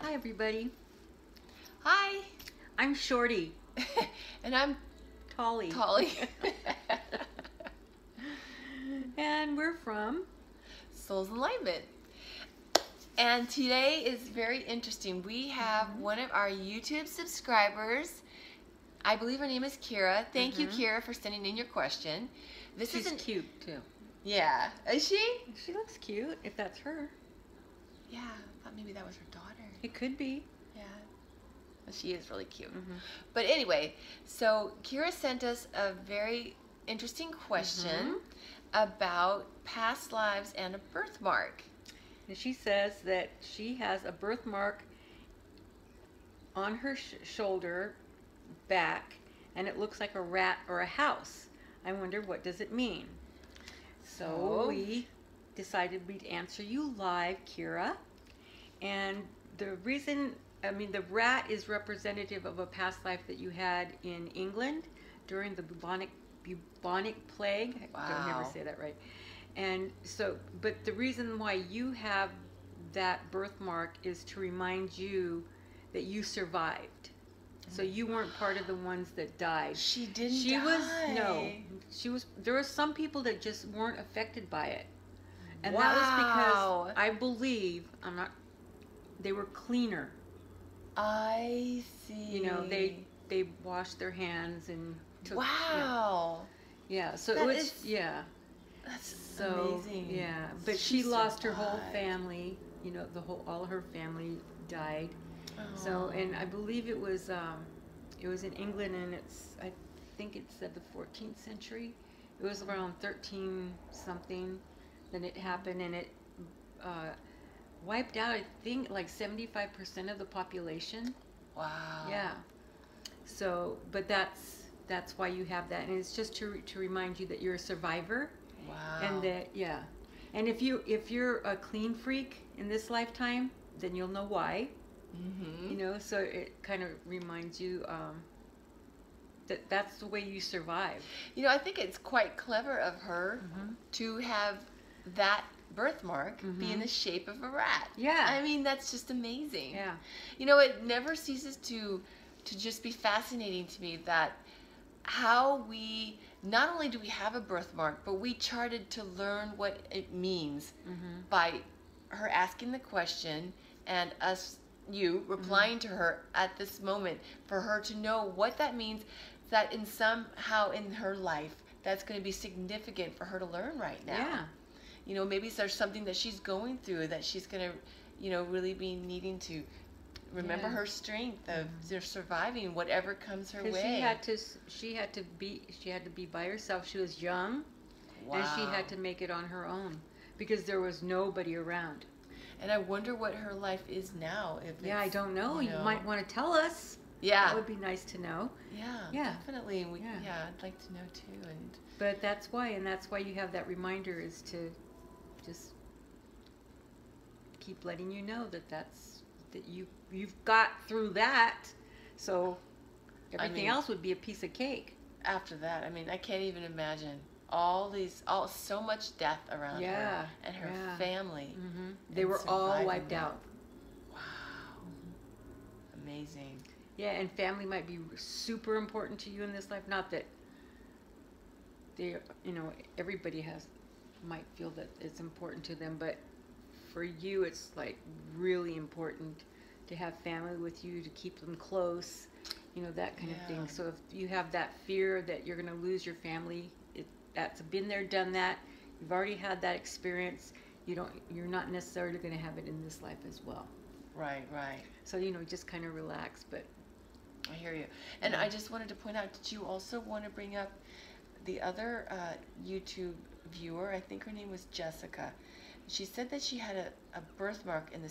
Hi everybody. Hi. I'm Shorty. And I'm Tolly. And we're from Soul's Enlightenment. And today is very interesting. We have one of our YouTube subscribers. I believe her name is Kira. Thank you, Kira, for sending in your question. She's cute too. Yeah. Is she? She looks cute, if that's her. Yeah, I thought maybe that was her daughter. It could be. Yeah. She is really cute. But anyway, so Kira sent us a very interesting question about past lives and a birthmark. And she says that she has a birthmark on her shoulder back, and it looks like a rat or a house. I wonder, what does it mean? So we decided we'd answer you live, Kira. And the reason, the rat is representative of a past life that you had in England during the bubonic plague. Wow. I don't never say that right. And so, but the reason why you have that birthmark is to remind you that you survived. So you weren't part of the ones that died. She didn't die. There were some people that just weren't affected by it. And wow. that was because I believe, they were cleaner. I see. You know, they washed their hands and took. Wow. Yeah. So That's so amazing. Yeah, but she lost her whole family. You know, all of her family died. Oh. So, and I believe it was in England, and I think it's the 14th century. It was around 13 something. Then it happened, and it wiped out, I think, like 75% of the population. Wow. Yeah. So, but that's why you have that, and it's just to remind you that you're a survivor. Wow. And that and if you're a clean freak in this lifetime, then you'll know why. You know, so it kind of reminds you that that's the way you survive. You know, I think it's quite clever of her to have that birthmark be in the shape of a rat. Yeah. I mean, that's just amazing. Yeah. You know, it never ceases to just be fascinating to me that how we, not only do we have a birthmark, but we charted to learn what it means by her asking the question and you replying to her at this moment, for her to know what that means, that in somehow in her life that's going to be significant for her to learn right now. Yeah. You know, maybe there's something that she's going through that she's going to, you know, really be needing to remember her strength of surviving whatever comes her way. She had to be by herself. She was young, and she had to make it on her own because there was nobody around. And I wonder what her life is now. I don't know. You might want to tell us. Yeah, that would be nice to know. Yeah, definitely. I'd like to know too. But that's why you have that reminder, is to just keep letting you know that you've got through that. So everything else would be a piece of cake. After that, I can't even imagine so much death around her and her family. They were all wiped out. Wow. Amazing. Yeah, and family might be super important to you in this life. Not that everybody might feel that it's important to them, but for you, it's like really important to have family with you, to keep them close, that kind of thing. So if you have that fear that you're going to lose your family, that's been there, done that. You've already had that experience. You're not necessarily going to have it in this life as well. Right. So just kind of relax. But I hear you. And I just wanted to point out, did you also want to bring up the other YouTube viewer? I think her name was Jessica. She said that she had a birthmark in the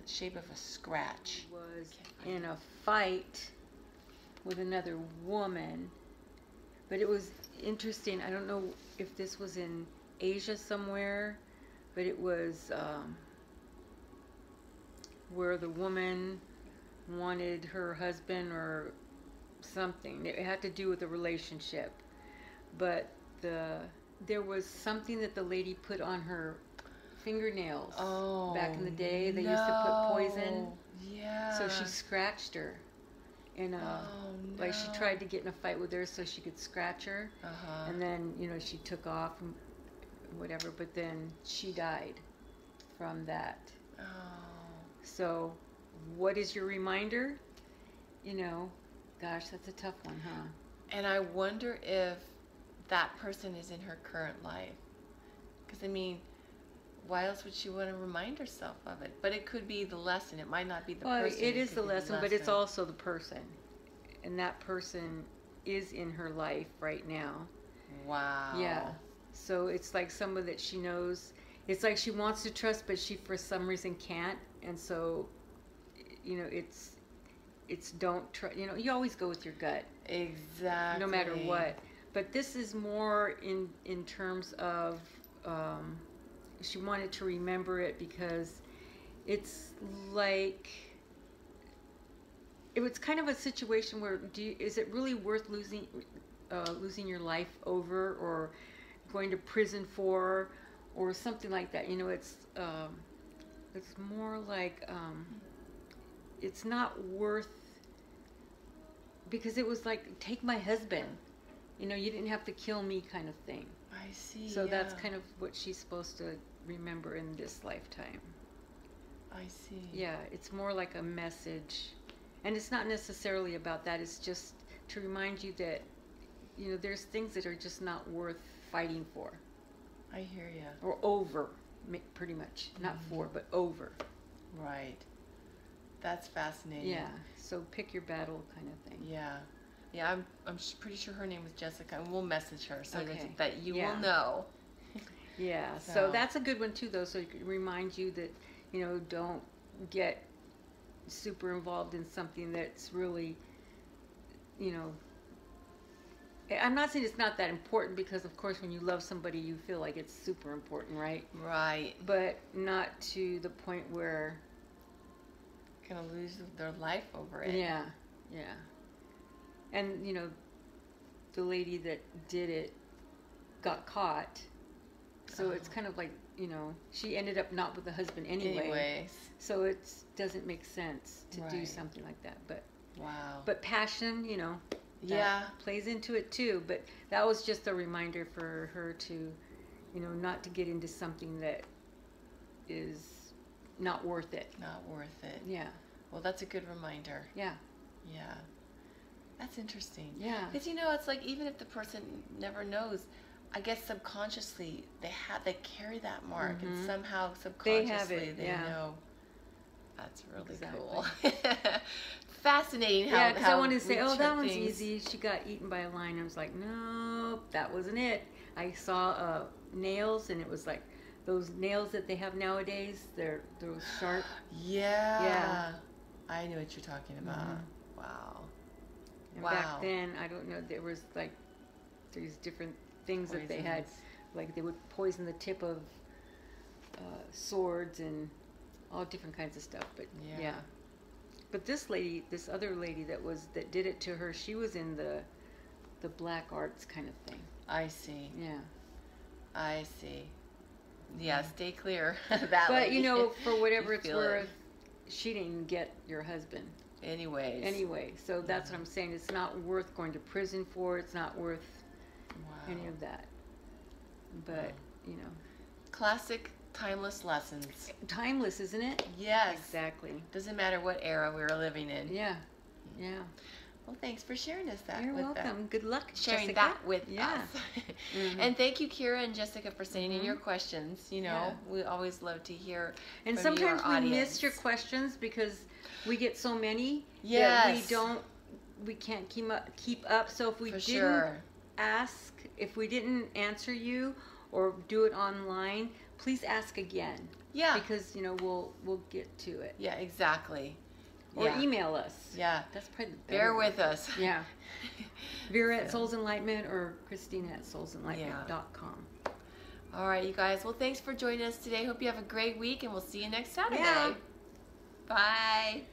shape of a scratch. She was in a fight with another woman. But it was interesting. I don't know if this was in Asia somewhere, but it was where the woman wanted her husband or something. It had to do with a relationship. But there was something that the lady put on her fingernails back in the day. They used to put poison. Yeah. So she scratched her. And like she tried to get in a fight with her so she could scratch her. And then, you know, she took off and whatever, but then she died from that. So what is your reminder? You know, gosh, that's a tough one, huh? And I wonder if that person is in her current life. Because, I mean, why else would she want to remind herself of it? But it could be the lesson. It might not be the person. It is the lesson, but it's also the person. And that person is in her life right now. Wow. Yeah. So it's like someone that she knows. It's like she wants to trust, but she for some reason can't. And so, you know, it's don't trust. You know, you always go with your gut. Exactly. No matter what. But this is more in terms of she wanted to remember it because it's like it was kind of a situation where is it really worth losing your life over, or going to prison for, or something like that? You know, it's more like it's not worth, because it was like, take my husband, you know, you didn't have to kill me kind of thing. I see. So that's kind of what she's supposed to remember in this lifetime. I see. Yeah, it's more like a message. And it's not necessarily about that. It's just to remind you that, you know, there's things that are just not worth fighting for. I hear you. Or over, pretty much. Not for, but over. Right. That's fascinating. Yeah. So pick your battle kind of thing. Yeah. Yeah, I'm pretty sure her name was Jessica, and we'll message her so that you Yeah. will know. Yeah. So that's a good one too, though. So it can remind you that, you know, don't get super involved in something that's really, you know, I'm not saying it's not that important, because of course when you love somebody you feel like it's super important, right? Right. But not to the point where gonna lose their life over it. Yeah. Yeah. And, you know, the lady that did it got caught. So it's kind of like, you know, she ended up not with the husband anyway. So it doesn't make sense to do something like that. But wow. But passion, you know, yeah, plays into it too. But that was just a reminder for her to, you know, not to get into something that is not worth it. Not worth it. Yeah. Well, that's a good reminder. Yeah. Yeah. That's interesting. Yeah. Because, you know, it's like, even if the person never knows, I guess subconsciously they carry that mark, and somehow subconsciously they know. That's really cool. Fascinating how. Yeah, because I wanted to say, we that one's things. easy. She got eaten by a lion. I was like, nope, that wasn't it. I saw nails, and it was like those nails that they have nowadays. They're sharp. Yeah. Yeah. I know what you're talking about. Wow. And back then, I don't know, there was like these different things that they had, like they would poison the tip of swords and all different kinds of stuff. But yeah. But this other lady that did it to her, she was in the black arts kind of thing. I see. Yeah. I see. Yeah, stay clear of that. But you know, for whatever it's worth, she didn't get your husband. Anyway, so that's what I'm saying. It's not worth going to prison for. It's not worth any of that. But, you know. Classic timeless lessons. Timeless, isn't it? Yes. Exactly. Doesn't matter what era we were living in. Yeah. Yeah. Well, thanks for sharing us that. You're welcome. Good luck, sharing Jessica. that with us. And thank you, Kira and Jessica, for sending in your questions. You know, we always love to hear and from sometimes your we miss your questions because we get so many that we can't keep up. So if we didn't ask, if we didn't answer you or do it online, please ask again. Yeah. Because, you know, we'll get to it. Yeah, exactly. Or email us. Yeah. That's probably the bear with us. Yeah. Vera at Souls Enlightenment or Christina at soulsenlightenment.com. All right, you guys. Well, thanks for joining us today. Hope you have a great week, and we'll see you next Saturday. Yeah. Bye.